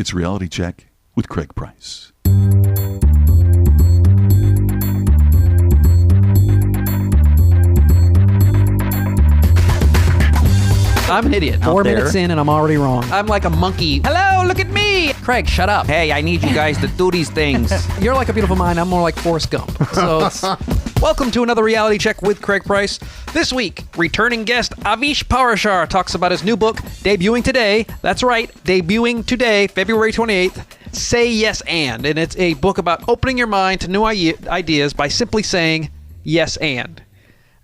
It's Reality Check with Craig Price. I'm an idiot. 4 minutes in and I'm already wrong. I'm like a monkey. Hello, look at me. Craig, shut up. Hey, I need you guys to do these things. You're like a beautiful mind. I'm more like Forrest Gump. So Welcome to another Reality Check with Craig Price. This week, returning guest Avish Parashar talks about his new book, debuting today. That's right, debuting today, February 28th. Say Yes And it's a book about opening your mind to new ideas by simply saying yes and.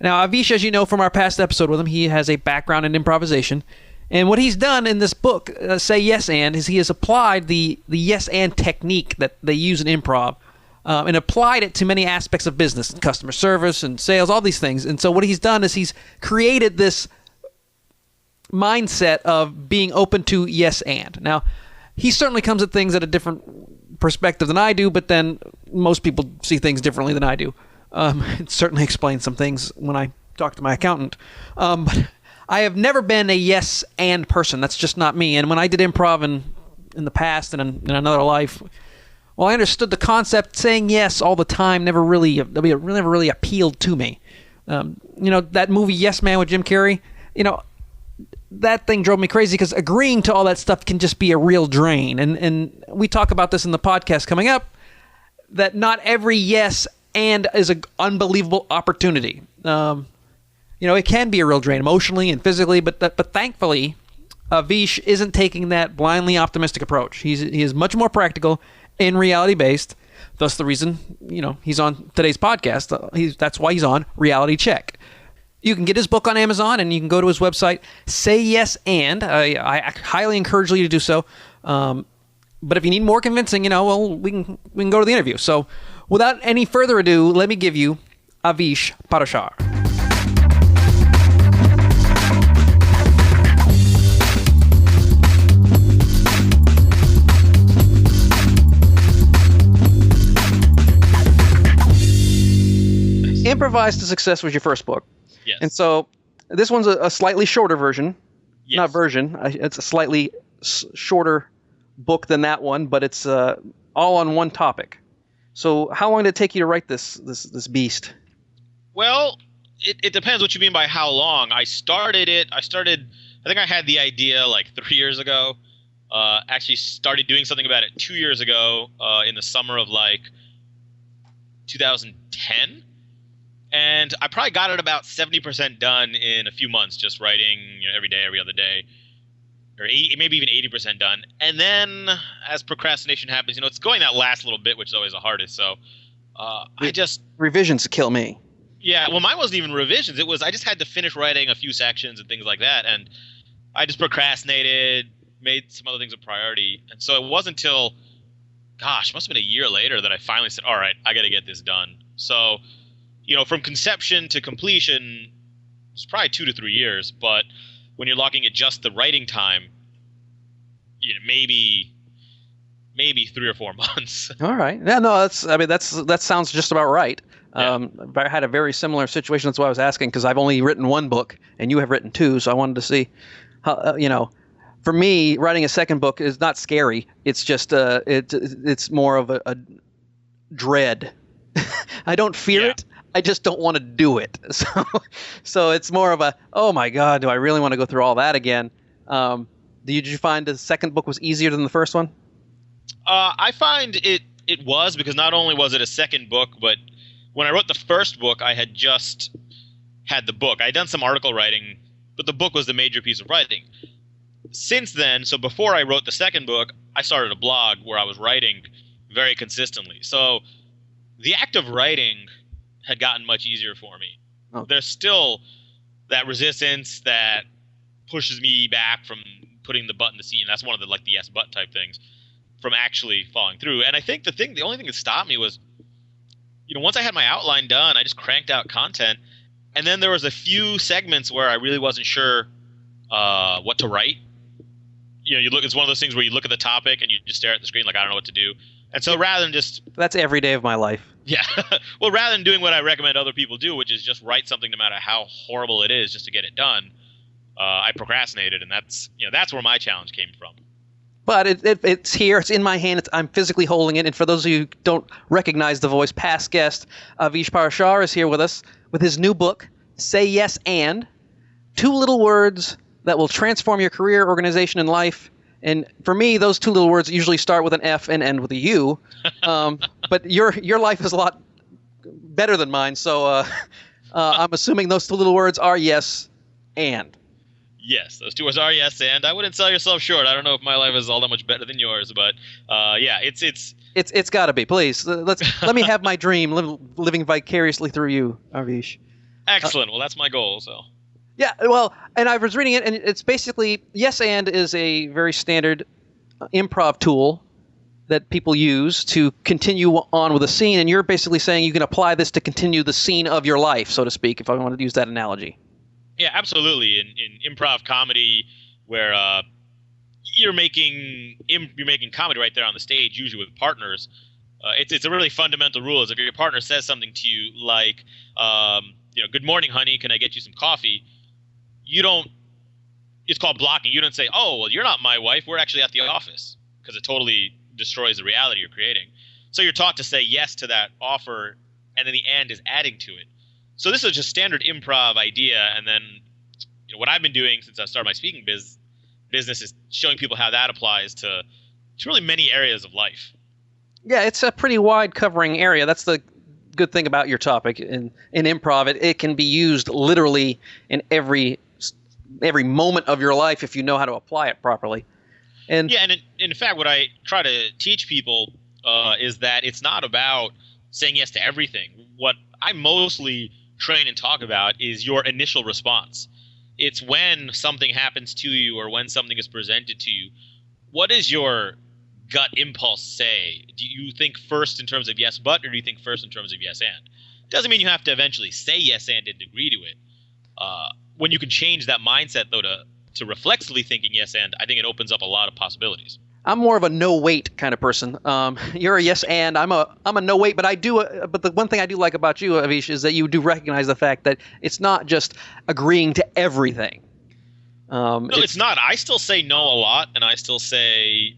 Now, Avish, as you know from our past episode with him, he has a background in improvisation. And what he's done in this book, Say Yes And, is he has applied the yes and technique that they use in improv and applied it to many aspects of business, customer service and sales, all these things. And so what he's done is he's created this mindset of being open to yes and. Now, he certainly comes at things at a different perspective than I do, but then most people see things differently than I do. It certainly explains some things when I talk to my accountant. But I have never been a yes and person. That's just not me. And when I did improv in the past and in another life, well, I understood the concept. Saying yes all the time never really appealed to me. That movie Yes Man with Jim Carrey, that thing drove me crazy because agreeing to all that stuff can just be a real drain. And we talk about this in the podcast coming up, that not every yes and is an unbelievable opportunity. It can be a real drain emotionally and physically, but thankfully, Avish isn't taking that blindly optimistic approach. He is much more practical and reality-based. Thus the reason, he's on today's podcast. That's why he's on Reality Check. You can get his book on Amazon, and you can go to his website, Say Yes And. I highly encourage you to do so. But if you need more convincing, we can go to the interview. So, without any further ado, let me give you Avish Parashar. Improvise to Success was your first book. Yes. And so this one's a slightly shorter version. Yes. Not version. It's a slightly shorter book than that one, but it's all on one topic. So how long did it take you to write this beast? Well, it depends what you mean by how long. I think I had the idea like 3 years ago. Actually started doing something about it 2 years ago in the summer of like 2010. And I probably got it about 70% done in a few months, just writing every day, every other day. Or maybe even 80% done. And then as procrastination happens, it's going that last little bit, which is always the hardest. So revisions kill me. Yeah, well, mine wasn't even revisions. I just had to finish writing a few sections and things like that. And I just procrastinated, made some other things a priority. And so it wasn't until, must have been a year later that I finally said, all right, I got to get this done. So, from conception to completion, it's probably 2 to 3 years. But when you're looking at just the writing time, maybe 3 or 4 months. All right. Yeah, no, that sounds just about right. Yeah. I had a very similar situation. That's why I was asking, because I've only written one book and you have written 2. So I wanted to see how, for me, writing a second book is not scary. It's just, it's more of a dread. I don't fear it. I just don't want to do it. So it's more of a, oh my God, do I really want to go through all that again? Did you find the second book was easier than the first one? I find it was, because not only was it a second book, but when I wrote the first book, I had just had the book. I had done some article writing, but the book was the major piece of writing. Since then, so before I wrote the second book, I started a blog where I was writing very consistently. So the act of writing had gotten much easier for me. Oh. There's still that resistance that pushes me back from putting the butt in the seat, and that's one of the yes but type things, from actually following through. And I think the only thing that stopped me was, once I had my outline done, I just cranked out content, and then there was a few segments where I really wasn't sure what to write. It's one of those things where you look at the topic and you just stare at the screen like, I don't know what to do. And so rather than just... That's every day of my life. Yeah. Well, rather than doing what I recommend other people do, which is just write something no matter how horrible it is just to get it done, I procrastinated, and that's where my challenge came from. But it's here. It's in my hand. I'm physically holding it. And for those of you who don't recognize the voice, past guest Avish Parashar is here with us with his new book, Say Yes And. 2 little words that will transform your career, organization, and life. And for me, those 2 little words usually start with an F and end with a U. But your life is a lot better than mine. So I'm assuming those 2 little words are yes and. Yes, those 2 words are yes and. I wouldn't sell yourself short. I don't know if my life is all that much better than yours, but yeah, it's got to be. Please let me have my dream, living vicariously through you, Avish. Excellent. Well, that's my goal. So. Yeah. Well, and I was reading it, and it's basically yes and is a very standard improv tool that people use to continue on with a scene, and you're basically saying you can apply this to continue the scene of your life, so to speak, if I wanted to use that analogy. Yeah, absolutely. In improv comedy, where you're making comedy right there on the stage, usually with partners, it's a really fundamental rule. Is if your partner says something to you like, "Good morning, honey. Can I get you some coffee?" You don't. It's called blocking. You don't say, "Oh, well, you're not my wife. We're actually at the office," because it totally destroys the reality you're creating. So you're taught to say yes to that offer, and then the "and" is adding to it. So this is just standard improv idea, and then what I've been doing since I started my speaking business is showing people how that applies to really many areas of life. Yeah, it's a pretty wide covering area. That's the good thing about your topic in improv. It can be used literally in every moment of your life if you know how to apply it properly. And yeah, and in fact, what I try to teach people is that it's not about saying yes to everything. What I mostly train and talk about is your initial response. It's when something happens to you or when something is presented to you, what does your gut impulse say? Do you think first in terms of yes but, or do you think first in terms of yes and? Doesn't mean you have to eventually say yes and agree to it. When you can change that mindset though to reflexively thinking yes and, I think it opens up a lot of possibilities. I'm more of a no wait kind of person. You're a yes and I'm a no wait, but but the one thing I do like about you, Avish, is that you do recognize the fact that it's not just agreeing to everything. No, it's not. I still say no a lot, and I still say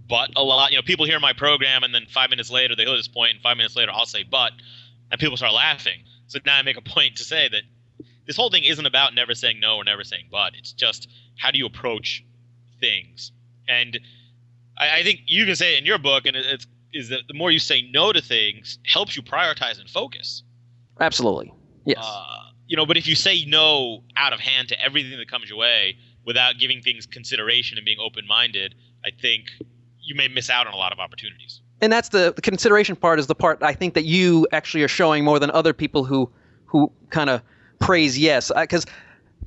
but a lot. People hear my program, and then 5 minutes later they go to this point, and 5 minutes later I'll say but, and people start laughing. So now I make a point to say that this whole thing isn't about never saying no or never saying but. It's just how do you approach things. And I think you can say it in your book, and is that the more you say no to things helps you prioritize and focus. Absolutely. Yes. But if you say no out of hand to everything that comes your way without giving things consideration and being open-minded, I think you may miss out on a lot of opportunities. And that's the consideration part is the part I think that you actually are showing more than other people who kind of praise yes. Because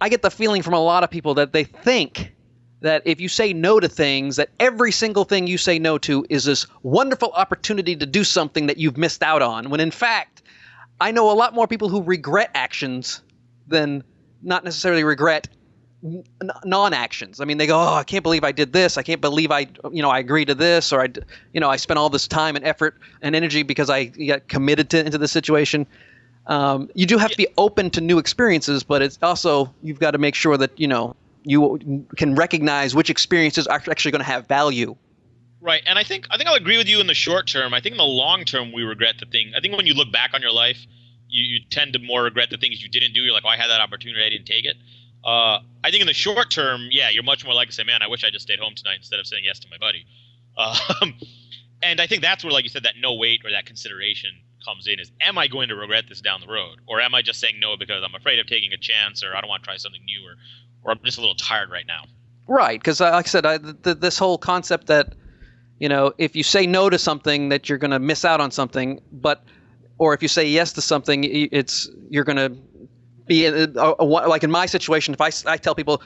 I get the feeling from a lot of people that they think that if you say no to things, that every single thing you say no to is this wonderful opportunity to do something that you've missed out on. When in fact, I know a lot more people who regret actions than not necessarily regret non-actions. I mean, they go, "Oh, I can't believe I did this. I can't believe I agreed to this, or I spent all this time and effort and energy because I got committed into the situation." You do have to be open to new experiences, but it's also you've got to make sure that you can recognize which experiences are actually going to have value. Right, and I think I'll agree with you in the short term. I think in the long term, we regret the thing. I think when you look back on your life, you tend to more regret the things you didn't do. You're like, "Oh, I had that opportunity, I didn't take it." I think in the short term, yeah, you're much more likely to say, "Man, I wish I just stayed home tonight instead of saying yes to my buddy." And I think that's where, like you said, that no wait or that consideration comes in is, am I going to regret this down the road? Or am I just saying no because I'm afraid of taking a chance, or I don't want to try something new, or I'm just a little tired right now? Right, because like I said, this whole concept that, if you say no to something that you're going to miss out on something, or if you say yes to something, you're going to be like in my situation. If I tell people,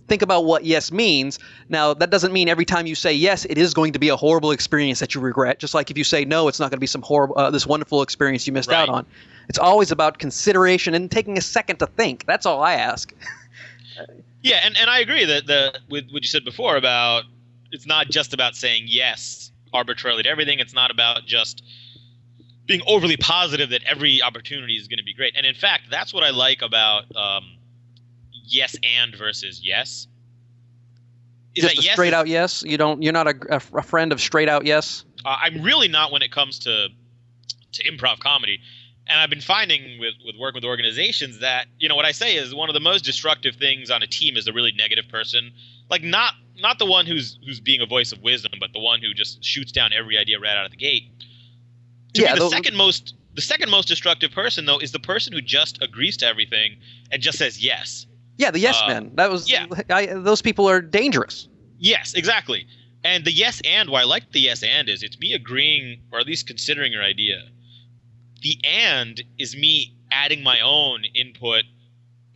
think about what yes means. Now, that doesn't mean every time you say yes, it is going to be a horrible experience that you regret. Just like if you say no, it's not going to be some horrible, this wonderful experience you missed out on. It's always about consideration and taking a second to think. That's all I ask. Yeah, and I agree that with what you said before about it's not just about saying yes arbitrarily to everything. It's not about just being overly positive that every opportunity is going to be great. And in fact, that's what I like about yes and versus yes. is Just that a yes straight is- out yes. You're not a friend of straight out yes. I'm really not when it comes to improv comedy. And I've been finding with working with organizations that, what I say is one of the most destructive things on a team is a really negative person. Like not the one who's being a voice of wisdom, but the one who just shoots down every idea right out of the gate. To me, the second most destructive person though is the person who just agrees to everything and just says yes. Yeah, the yes men. That was those people are dangerous. Yes, exactly. And the yes and why I like the yes and is it's me agreeing or at least considering your idea. The and is me adding my own input,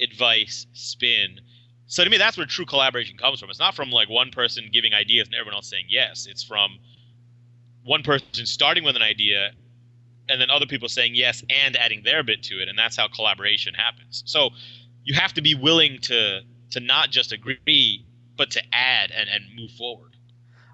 advice, spin. So to me, that's where true collaboration comes from. It's not from like one person giving ideas and everyone else saying yes. It's from one person starting with an idea and then other people saying yes and adding their bit to it. And that's how collaboration happens. So you have to be willing to not just agree, but to add and move forward.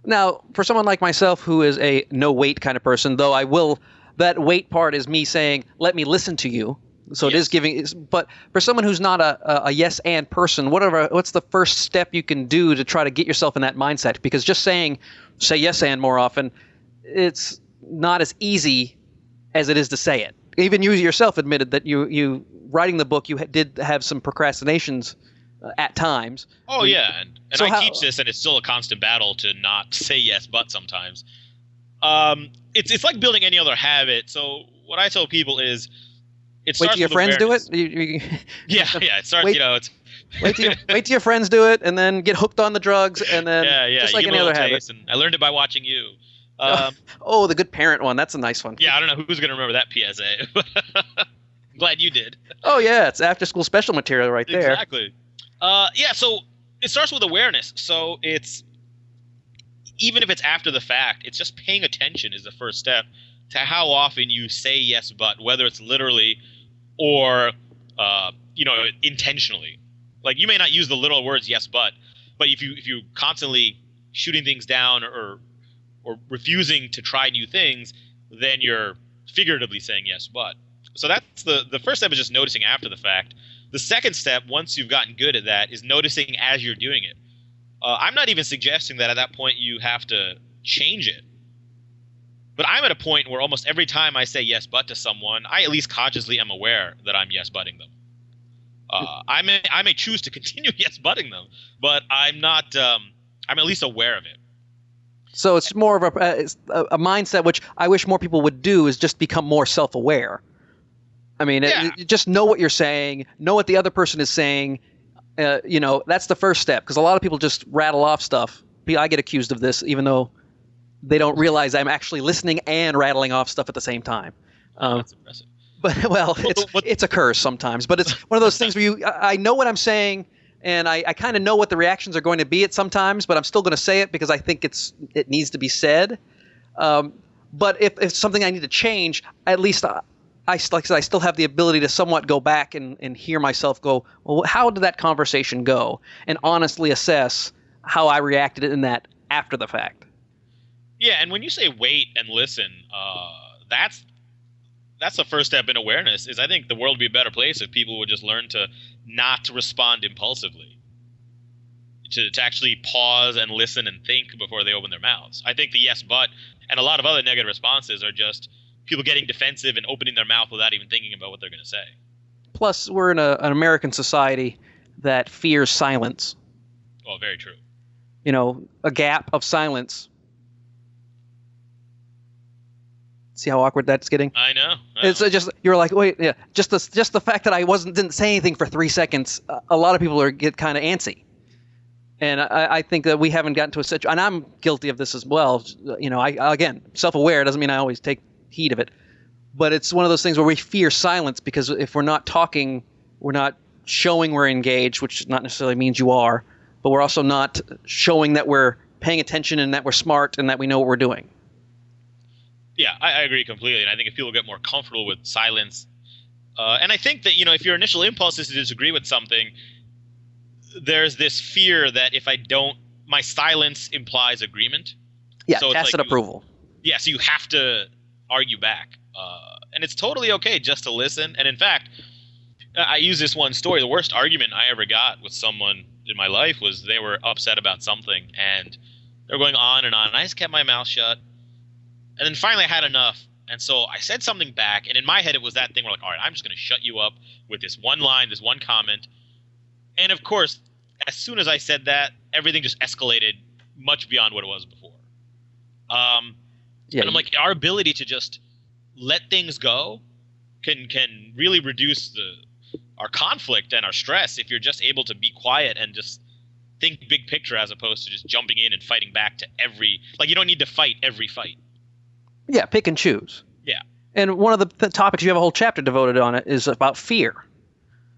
Now, for someone like myself who is a no wait kind of person, though I will. That wait part is me saying, let me listen to you. So it is giving. But for someone who's not a yes and person, what's the first step you can do to try to get yourself in that mindset? Because just say yes and more often, it's not as easy as it is to say it. Even you yourself admitted that you writing the book, you did have some procrastinations at times. Oh, yeah. And So I teach this, and it's still a constant battle to not say yes, but sometimes. It's like building any other habit. So what I tell people is, it starts wait till your with friends awareness. do it. Yeah. It starts. Wait- It's wait till your friends do it, and then get hooked on the drugs, and then just like you any give a other little habit. taste, and I learned it by watching you. Oh, the good parent one. That's a nice one. Yeah, I don't know who's gonna remember that PSA. I'm glad you did. Oh yeah, it's after school special material right there. Exactly. So it starts with awareness. So it's even if it's after the fact, it's just paying attention is the first step to how often you say yes but, whether it's literally or intentionally. Like you may not use the literal words yes but if you constantly shooting things down or refusing to try new things, then you're figuratively saying yes but. So that's the first step is just noticing after the fact. The second step, once you've gotten good at that, is noticing as you're doing it. I'm not even suggesting that at that point you have to change it. But I'm at a point where almost every time I say yes but to someone, I at least consciously am aware that I'm yes butting them. I may choose to continue yes butting them, but I'm not. I'm at least aware of it. So it's more of a mindset, which I wish more people would do, is just become more self-aware. I mean, just know what you're saying, know what the other person is saying. That's the first step, because a lot of people just rattle off stuff. I get accused of this, even though they don't realize I'm actually listening and rattling off stuff at the same time. That's impressive. But it's a curse sometimes. But it's one of those things where I know what I'm saying, and I kind of know what the reactions are going to be at sometimes, but I'm still going to say it because I think it needs to be said. But if it's something I need to change, at least I still have the ability to somewhat go back and hear myself go, well, how did that conversation go? And honestly assess how I reacted in that after the fact. Yeah, and when you say wait and listen, that's the first step in awareness. Is I think the world would be a better place if people would just learn to not respond impulsively, to actually pause and listen and think before they open their mouths. I think the yes but and a lot of other negative responses are just people getting defensive and opening their mouth without even thinking about what they're going to say. Plus, we're in an American society that fears silence. Well, very true. A gap of silence. See how awkward that's getting? I know. It's just you're like, wait, yeah. Just the fact that I didn't say anything for 3 seconds. A lot of people get kind of antsy, and I think that we haven't gotten to a situation. And I'm guilty of this as well. I again, self-aware doesn't mean I always take heed of it, but it's one of those things where we fear silence, because if we're not talking, we're not showing we're engaged, which not necessarily means you are, but we're also not showing that we're paying attention and that we're smart and that we know what we're doing. Yeah, I agree completely. And I think if people get more comfortable with silence, and I think that, if your initial impulse is to disagree with something, there's this fear that if I don't, my silence implies agreement. Yeah, so tacit approval. Yeah, so you have to argue back. And it's totally okay just to listen. And in fact, I use this one story. The worst argument I ever got with someone in my life was they were upset about something, and they were going on, and I just kept my mouth shut. And then finally I had enough, and so I said something back, and in my head it was that thing where, like, all right, I'm just going to shut you up with this one line, this one comment. And of course, as soon as I said that, everything just escalated much beyond what it was before. And I'm like, our ability to just let things go can really reduce our conflict and our stress if you're just able to be quiet and just think big picture as opposed to just jumping in and fighting back to every – like, you don't need to fight every fight. Yeah, pick and choose. Yeah. And one of the topics, you have a whole chapter devoted on it, is about fear.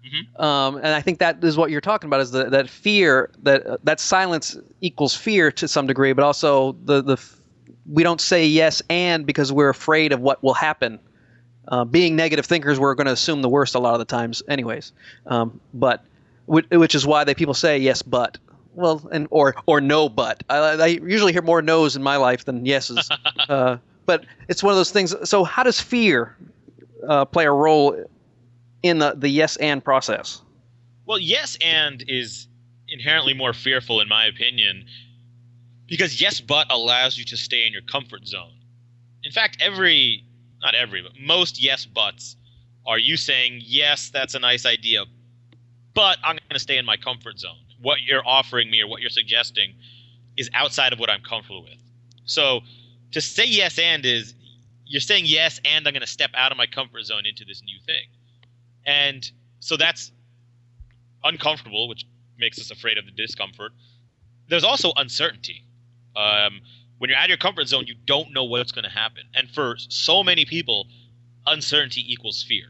Mm-hmm. And I think that is what you're talking about, is that fear, that silence equals fear to some degree, but also we don't say yes and because we're afraid of what will happen. Being negative thinkers, we're going to assume the worst a lot of the times anyways. But which is why people say yes, but. Well, or no, but. I usually hear more no's in my life than yeses. But it's one of those things. So how does fear play a role in the yes and process? Well, yes and is inherently more fearful in my opinion because yes but allows you to stay in your comfort zone. In fact, not every, but most yes buts are you saying, yes, that's a nice idea, but I'm going to stay in my comfort zone. What you're offering me or what you're suggesting is outside of what I'm comfortable with. So to say yes and is you're saying yes and I'm going to step out of my comfort zone into this new thing. And so that's uncomfortable, which makes us afraid of the discomfort. There's also uncertainty. When you're out of your comfort zone, you don't know what's going to happen. And for so many people, uncertainty equals fear.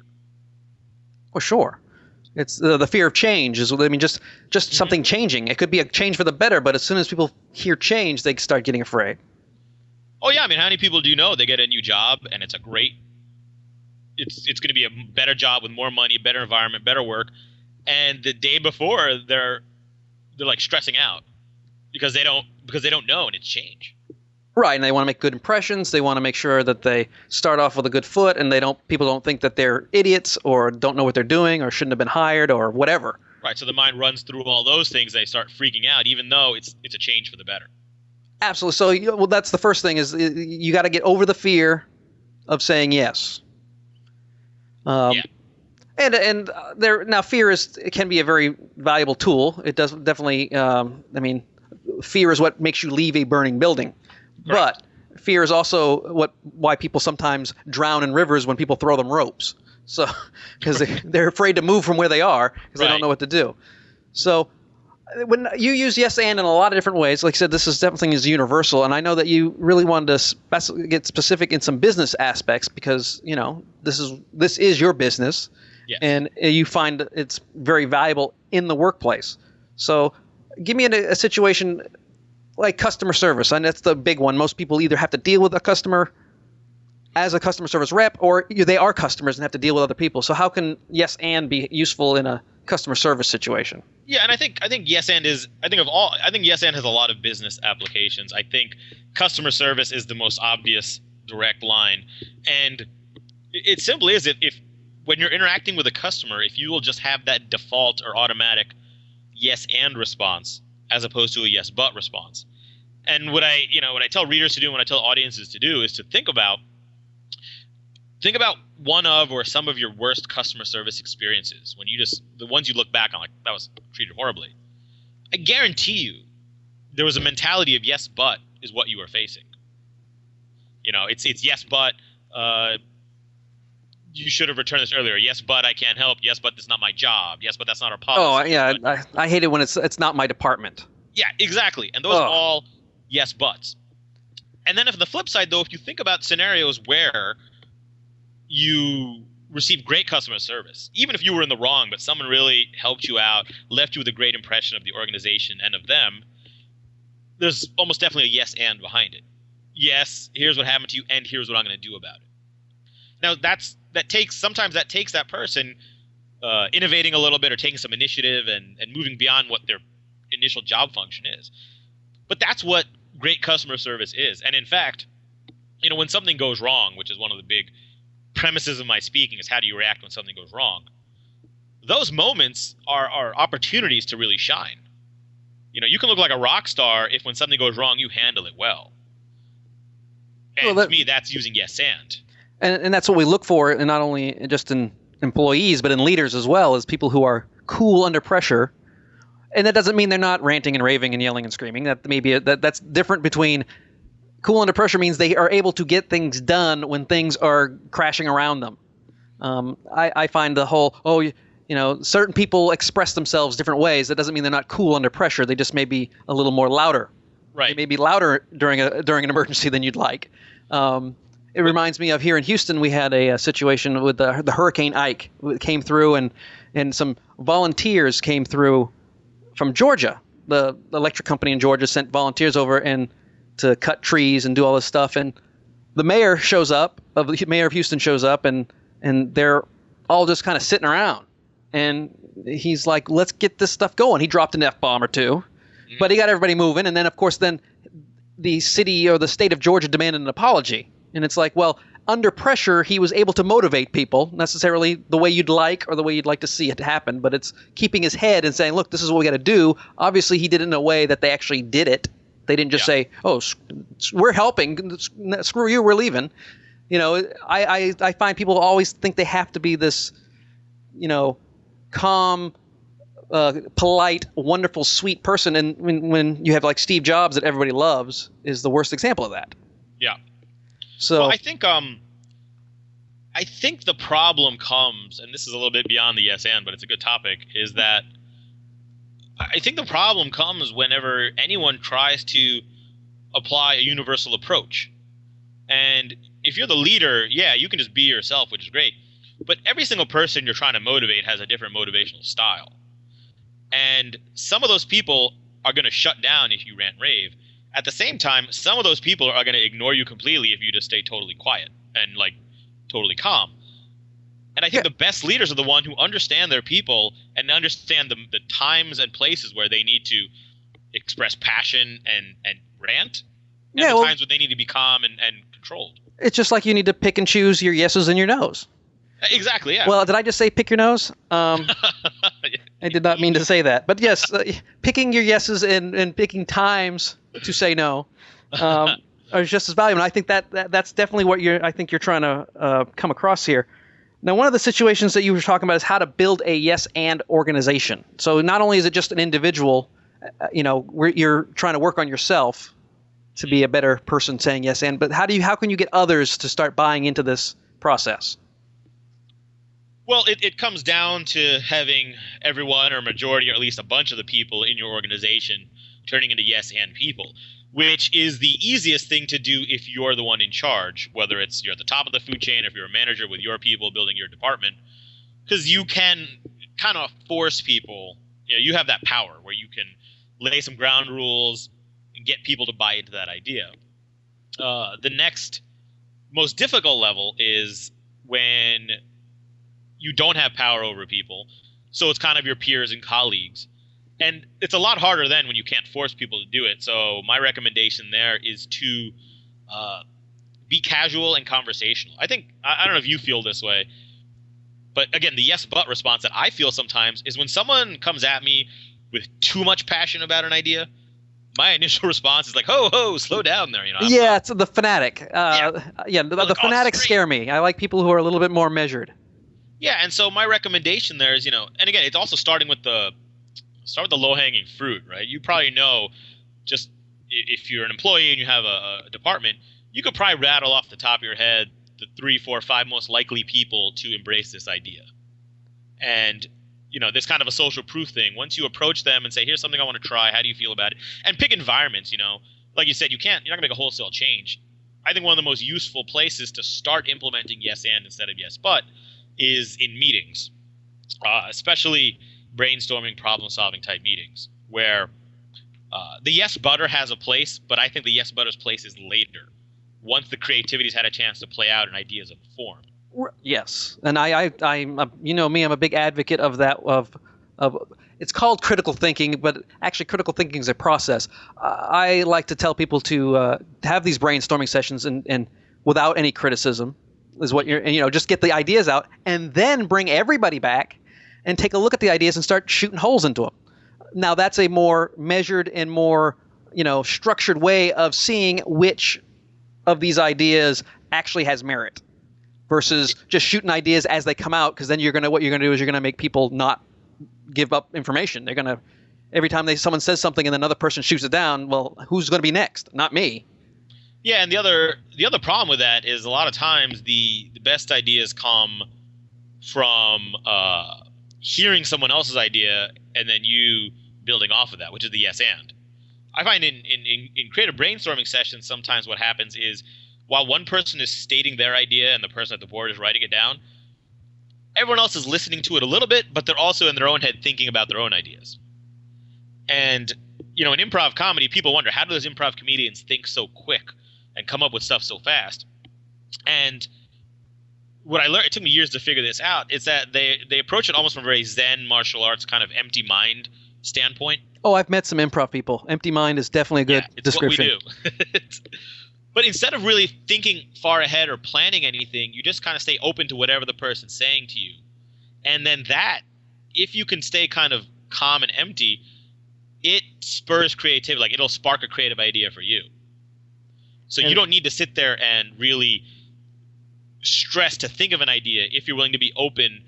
Well, sure. It's the fear of change. Just mm-hmm. something changing. It could be a change for the better, but as soon as people hear change, they start getting afraid. Oh, yeah. I mean, how many people do you know they get a new job and it's it's going to be a better job with more money, better environment, better work. And the day before, they're like stressing out because they don't know and it's change. Right, and they want to make good impressions. They want to make sure that they start off with a good foot, and people don't think that they're idiots or don't know what they're doing or shouldn't have been hired or whatever. Right, so the mind runs through all those things. They start freaking out, even though it's a change for the better. Absolutely. So, that's the first thing is you got to get over the fear of saying yes. Yeah. And now fear can be a very valuable tool. It does definitely. Fear is what makes you leave a burning building. Correct. But fear is also why people sometimes drown in rivers when people throw them ropes. So, because they're afraid to move from where they are because they don't know what to do. So, when you use yes and in a lot of different ways, like I said, this is definitely universal. And I know that you really wanted to get specific in some business aspects because this is your business, yes. And you find it's very valuable in the workplace. So, give me a situation. Like customer service, and that's the big one. Most people either have to deal with a customer as a customer service rep, or they are customers and have to deal with other people. So how can yes and be useful in a customer service situation? Yeah, and I think yes and has a lot of business applications. I think customer service is the most obvious direct line, and it simply is if when you're interacting with a customer, if you will just have that default or automatic yes and response as opposed to a yes but response. And what I tell readers to do, and what I tell audiences to do, is to think about one of or some of your worst customer service experiences the ones you look back on like that was treated horribly. I guarantee you there was a mentality of yes but is what you were facing. It's yes but you should have returned this earlier. Yes, but I can't help. Yes, but this is not my job. Yes, but that's not our policy. Oh, yeah. I hate it when it's not my department. Yeah, exactly. And those are all yes, buts. And then if the flip side, though, if you think about scenarios where you receive great customer service, even if you were in the wrong, but someone really helped you out, left you with a great impression of the organization and of them, there's almost definitely a yes and behind it. Yes, here's what happened to you, and here's what I'm going to do about it. Now, sometimes that takes that person innovating a little bit or taking some initiative and moving beyond what their initial job function is. But that's what great customer service is. And in fact, when something goes wrong, which is one of the big premises of my speaking, is how do you react when something goes wrong? those moments are opportunities to really shine. You can look like a rock star if when something goes wrong, you handle it well. And to me, that's using yes and that's what we look for, and not only just in employees, but in leaders as well, as people who are cool under pressure. And that doesn't mean they're not ranting and raving and yelling and screaming. That maybe that's different between cool under pressure means they are able to get things done when things are crashing around them. I find the whole, certain people express themselves different ways. That doesn't mean they're not cool under pressure. They just may be a little more louder. Right. They may be louder during an emergency than you'd like. It reminds me of here in Houston, we had a situation with the Hurricane Ike. It came through, and some volunteers came through from Georgia. The electric company in Georgia sent volunteers over and to cut trees and do all this stuff. And the mayor shows up, the mayor of Houston shows up, and they're all just kind of sitting around. And he's like, let's get this stuff going. He dropped an F-bomb or two, but he got everybody moving. And then, of course, the city or the state of Georgia demanded an apology. And it's like, well, under pressure, he was able to motivate people, necessarily the way you'd like or the way you'd like to see it happen. But it's keeping his head and saying, look, this is what we got to do. Obviously, he did it in a way that they actually did it. They didn't just say, oh, we're helping. Screw you, we're leaving. I find people always think they have to be this, calm, polite, wonderful, sweet person. And when you have like Steve Jobs that everybody loves is the worst example of that. Yeah. So well, I think the problem comes, and this is a little bit beyond the yes and, but it's a good topic, is that I think the problem comes whenever anyone tries to apply a universal approach. And if you're the leader, yeah, you can just be yourself, which is great. But every single person you're trying to motivate has a different motivational style. And some of those people are going to shut down if you rant rave. At the same time, some of those people are going to ignore you completely if you just stay totally quiet and like totally calm. And I think the best leaders are the one who understand their people and understand the times and places where they need to express passion and rant, and the times when they need to be calm and controlled. It's just like you need to pick and choose your yeses and your nos. Exactly, yeah. Well, did I just say pick your nose? I did not mean to say that. But yes, picking your yeses and picking times to say no are just as valuable. And I think that's definitely what you're trying to come across here. Now, one of the situations that you were talking about is how to build a yes and organization. So not only is it just an individual, where you're trying to work on yourself to be a better person saying yes and, but how can you get others to start buying into this process? Well, it comes down to having everyone or a majority or at least a bunch of the people in your organization turning into yes and people, which is the easiest thing to do if you're the one in charge, whether it's you're at the top of the food chain or if you're a manager with your people building your department, because you can kind of force people. You have that power where you can lay some ground rules and get people to buy into that idea. The next most difficult level is when you don't have power over people, so it's kind of your peers and colleagues. And it's a lot harder then when you can't force people to do it. So my recommendation there is to be casual and conversational. I don't know if you feel this way, but again, the yes but response that I feel sometimes is when someone comes at me with too much passion about an idea, my initial response is like, ho, slow down there. It's the fanatic. The fanatics scare me. I like people who are a little bit more measured. Yeah, and so my recommendation there is, and again, it's also starting with the low-hanging fruit, right? You probably know, just if you're an employee and you have a department, you could probably rattle off the top of your head the 3, 4, 5 most likely people to embrace this idea. And, this kind of a social proof thing. Once you approach them and say, here's something I want to try, how do you feel about it? And pick environments, Like you said, you're not going to make a wholesale change. I think one of the most useful places to start implementing yes and instead of yes but is in meetings, especially brainstorming, problem-solving type meetings, where the yes butter has a place, but I think the yes butter's place is later, once the creativity's had a chance to play out and ideas have formed. Yes, and I'm me, I'm a big advocate of that. Of it's called critical thinking, but actually critical thinking is a process. I like to tell people to have these brainstorming sessions and without any criticism is what just get the ideas out and then bring everybody back and take a look at the ideas and start shooting holes into them. Now that's a more measured and more, structured way of seeing which of these ideas actually has merit versus just shooting ideas as they come out, because then what you're gonna do is you're gonna make people not give up information. They're gonna, every time someone says something and another person shoots it down, well, who's gonna be next? Not me. Yeah, and the other problem with that is a lot of times the best ideas come from hearing someone else's idea and then you building off of that, which is the yes and. I find in creative brainstorming sessions sometimes what happens is while one person is stating their idea and the person at the board is writing it down, everyone else is listening to it a little bit, but they're also in their own head thinking about their own ideas. And, in improv comedy, people wonder, how do those improv comedians think so quick and come up with stuff so fast? And what I learned, it took me years to figure this out, is that they approach it almost from a very Zen martial arts kind of empty mind standpoint. Oh, I've met some improv people. Empty mind is definitely a good description. What we do. But instead of really thinking far ahead or planning anything, you just kind of stay open to whatever the person's saying to you. And then that, if you can stay kind of calm and empty, it spurs creativity. Like, it'll spark a creative idea for you. So you don't need to sit there and really stress to think of an idea if you're willing to be open,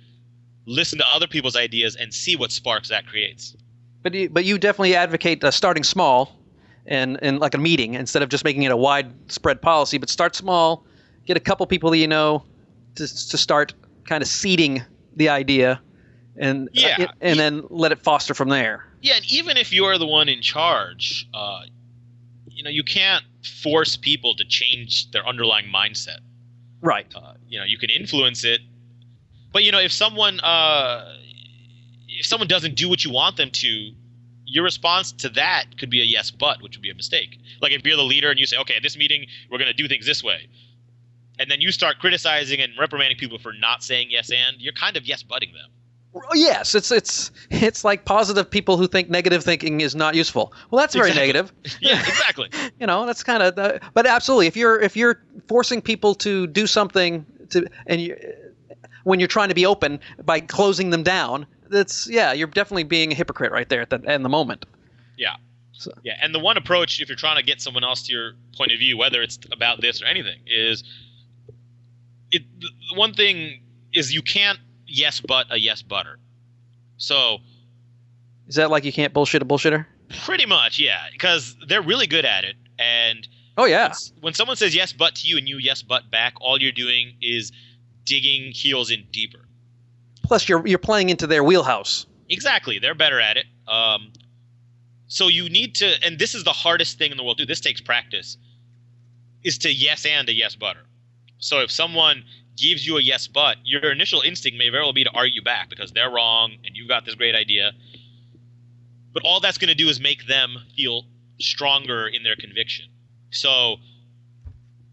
listen to other people's ideas, and see what sparks that creates. But you definitely advocate starting small and like a meeting instead of just making it a widespread policy. But start small, get a couple people that you know to start kind of seeding the idea, and then let it foster from there. Yeah, and even if you're the one in charge, you can't force people to change their underlying mindset. Right. You can influence it, but if someone doesn't do what you want them to, your response to that could be a yes but, which would be a mistake. Like if you're the leader and you say, okay, at this meeting we're going to do things this way, and then you start criticizing and reprimanding people for not saying yes and, you're kind of yes butting them. Yes, it's like positive people who think negative thinking is not useful. Well, that's very negative. Yeah, exactly. That's kind of but absolutely, if you're forcing people to do something when you're trying to be open by closing them down, you're definitely being a hypocrite right there at the moment. Yeah. Yeah, and the one approach, if you're trying to get someone else to your point of view, whether it's about this or anything, is the one thing is you can't yes but a yes butter. So is that like you can't bullshit a bullshitter? Pretty much, yeah, because they're really good at it. And oh yeah, when someone says yes but to you and you yes but back, all you're doing is digging heels in deeper. Plus, you're playing into their wheelhouse. Exactly, they're better at it. So you need to, and this is the hardest thing in the world too. This takes practice. Is to yes and a yes butter. So if someone gives you a yes but, your initial instinct may very well be to argue back because they're wrong and you've got this great idea. But all that's going to do is make them feel stronger in their conviction. So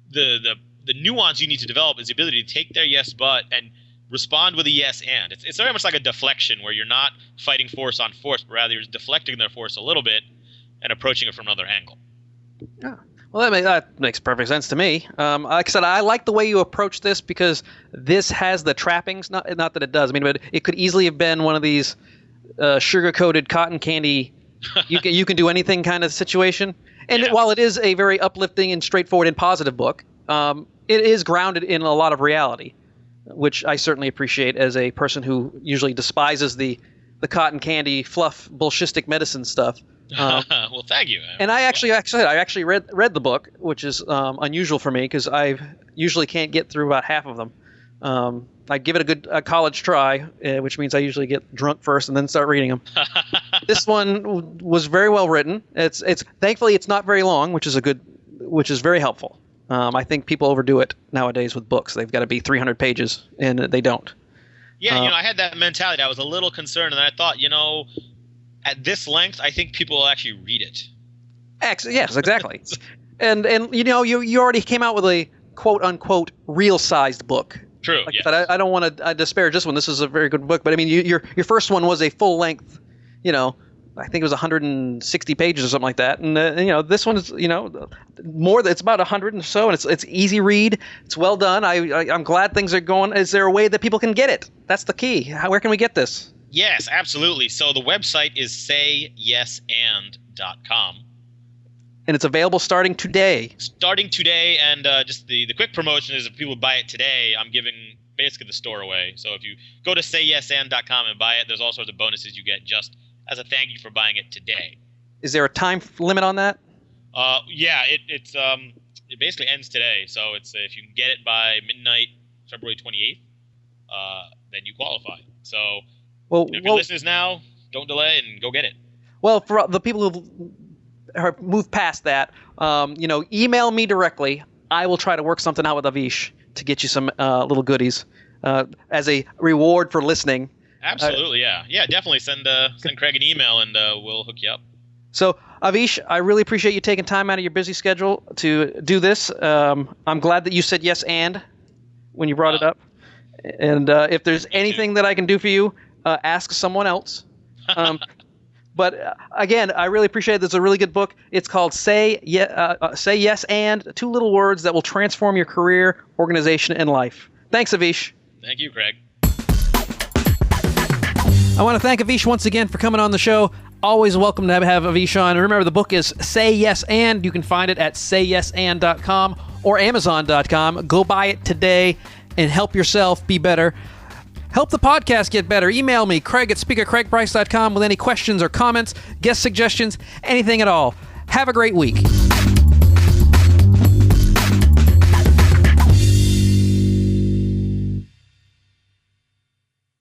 the nuance you need to develop is the ability to take their yes but and respond with a yes and. It's very much like a deflection where you're not fighting force on force, but rather you're deflecting their force a little bit and approaching it from another angle. Yeah. Well, that makes perfect sense to me. Like I said, I like the way you approach this because this has the trappings. Not that it does. I mean, but it could easily have been one of these sugar-coated cotton candy. You can do anything kind of situation. And while it is a very uplifting and straightforward and positive book, it is grounded in a lot of reality, which I certainly appreciate as a person who usually despises the cotton candy fluff bullshistic medicine stuff. Well, thank you. And I actually read the book, which is unusual for me because I usually can't get through about half of them. I give it a college try, which means I usually get drunk first and then start reading them. This one was very well written. It's thankfully it's not very long, which is very helpful. I think people overdo it nowadays with books. They've got to be 300 pages, and they don't. Yeah, I had that mentality. I was a little concerned, and I thought, at this length, I think people will actually read it. Yes, exactly. and you already came out with a quote unquote real sized book. True. Like I don't want to disparage this one. This is a very good book, but I mean, your first one was a full length. I think it was 160 pages or something like that, and this one is more. It's about 100 or so, and it's easy read. It's well done. I'm glad things are going. Is there a way that people can get it? That's the key. Where can we get this? Yes, absolutely. So the website is sayyesand.com. And it's available starting today. Starting today, and just the quick promotion is if people buy it today, I'm giving basically the store away. So if you go to sayyesand.com and buy it, there's all sorts of bonuses you get just as a thank you for buying it today. Is there a time limit on that? Yeah, it basically ends today. So it's if you can get it by midnight, February 28th, then you qualify. So if you're listeners now, don't delay and go get it. Well, for the people who've moved past that, email me directly. I will try to work something out with Avish to get you some little goodies as a reward for listening. Absolutely, yeah. Definitely send Craig an email and we'll hook you up. So, Avish, I really appreciate you taking time out of your busy schedule to do this. I'm glad that you said yes and when you brought it up. And if there's anything that I can do for you, ask someone else. But again, I really appreciate it. This is a really good book. It's called Say Yes And, 2 little words that will transform your career, organization, and life. Thanks, Avish. Thank you, Craig. I want to thank Avish once again for coming on the show. Always welcome to have Avish on. And remember, the book is Say Yes And. You can find it at sayyesand.com or amazon.com. Go buy it today and help yourself be better. Help the podcast get better. Email me, Craig at speakercraigbryce.com with any questions or comments, guest suggestions, anything at all. Have a great week.